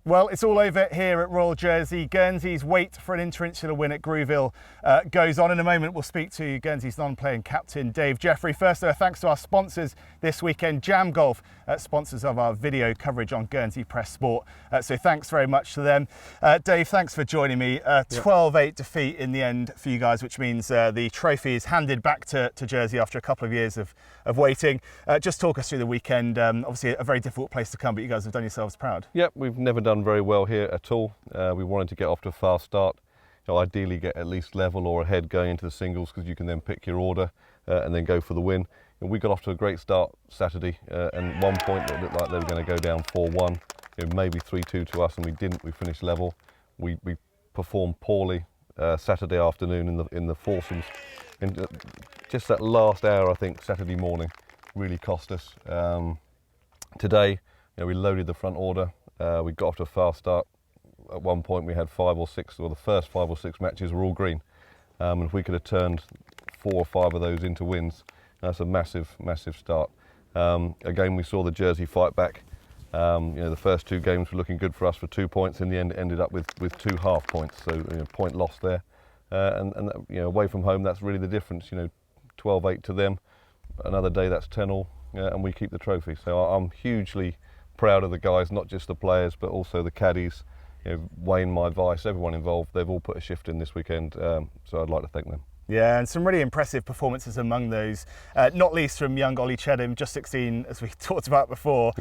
Well, it's all over here at Royal Jersey. Guernsey's wait for an Inter-Insular win at Grouville goes on. In a moment, we'll speak to Guernsey's non-playing captain, Dave Jeffery. First, thanks to our sponsors this weekend, Jam Golf, sponsors of our video coverage on Guernsey Press Sport. So thanks very much to them. Dave, thanks for joining me. 12-8 defeat in the end for you guys, which means the trophy is handed back to Jersey after a couple of years of waiting. Just talk us through the weekend. Obviously, a very difficult place to come, but you guys have done yourselves proud. Yep, we've never done very well here at all. We wanted to get off to a fast start, ideally get at least level or ahead going into the singles, because you can then pick your order and then go for the win. And we got off to a great start Saturday, and at one point it looked like they were going to go down 4-1, maybe 3-2 to us, and we didn't. We finished level. We performed poorly Saturday afternoon in the foursomes, and just that last hour, I think, Saturday morning really cost us. Today, we loaded the front order. We got off to a fast start. At one point we had 5 or 6, or the first 5 or 6 matches were all green. And if we could have turned 4 or 5 of those into wins, that's a massive, massive start. Again, we saw the Jersey fight back. The first 2 games were looking good for us for 2 points. In the end, it ended up with 2 half points, so point lost there. And away from home, that's really the difference. 12-8 to them. Another day, that's 10-all, and we keep the trophy. So I'm hugely proud of the guys, not just the players, but also the caddies, Wayne, my advice, everyone involved. They've all put a shift in this weekend, so I'd like to thank them. Yeah, and some really impressive performances among those, not least from young Ollie Chedham, just 16, as we talked about before,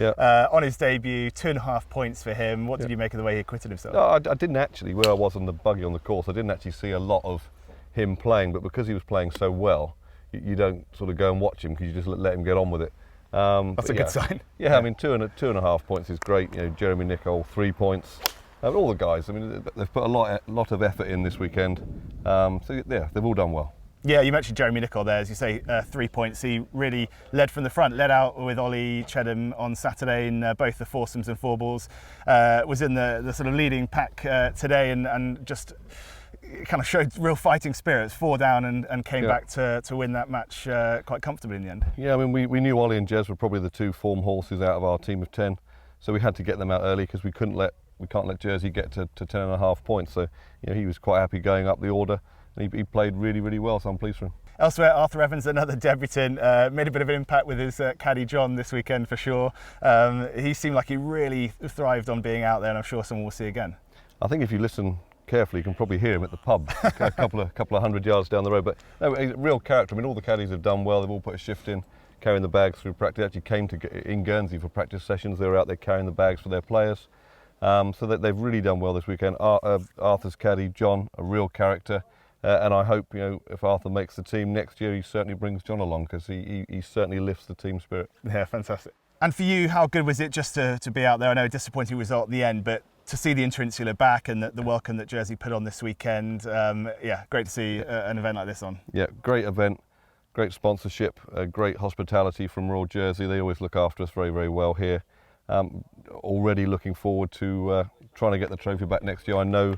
on his debut, 2.5 points for him. What did you make of the way he acquitted himself? No, I didn't actually, where I was on the buggy on the course, I didn't actually see a lot of him playing, but because he was playing so well, you don't sort of go and watch him, because you just let him get on with it. That's a good sign. Yeah, I mean, 2.5 points is great. Jeremy Nicol, 3 points. All the guys, I mean, they've put a lot of effort in this weekend. So yeah, they've all done well. Yeah, you mentioned Jeremy Nicol there, as you say, 3 points. He really led from the front, led out with Ollie Chedham on Saturday in both the foursomes and 4-balls. Was in the sort of leading pack today, and just kind of showed real fighting spirits, 4 down and came back to win that match quite comfortably in the end. Yeah, I mean, we knew Ollie and Jez were probably the 2 form horses out of our team of 10, so we had to get them out early, because we can't let Jersey get to 10.5 points. So he was quite happy going up the order, and he played really, really well, so I'm pleased for him. Elsewhere, Arthur Evans, another debutant, made a bit of an impact with his caddy John this weekend for sure. He seemed like he really thrived on being out there, and I'm sure someone will see again. I think if you listen carefully, you can probably hear him at the pub a couple of hundred yards down the road. But no, he's a real character. I mean, all the caddies have done well. They've all put a shift in, carrying the bags through practice. They actually came in Guernsey for practice sessions. They were out there carrying the bags for their players. So that they've really done well this weekend. Arthur's caddy, John, a real character. And I hope, if Arthur makes the team next year, he certainly brings John along, because he certainly lifts the team spirit. Yeah, fantastic. And for you, how good was it just to be out there? I know a disappointing result at the end, but to see the Inter-Insular back and the welcome that Jersey put on this weekend, great to see an event like this on. Yeah, great event, great sponsorship, great hospitality from Royal Jersey. They always look after us very, very well here. Already looking forward to trying to get the trophy back next year. I know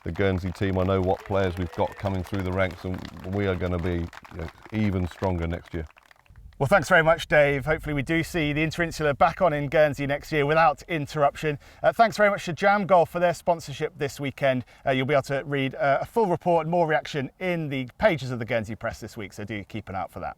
the Guernsey team, I know what players we've got coming through the ranks, and we are going to be even stronger next year. Well, thanks very much, Dave. Hopefully we do see the Inter-Insular back on in Guernsey next year without interruption. Thanks very much to Jam Golf for their sponsorship this weekend. You'll be able to read a full report and more reaction in the pages of the Guernsey Press this week, so do keep an eye out for that.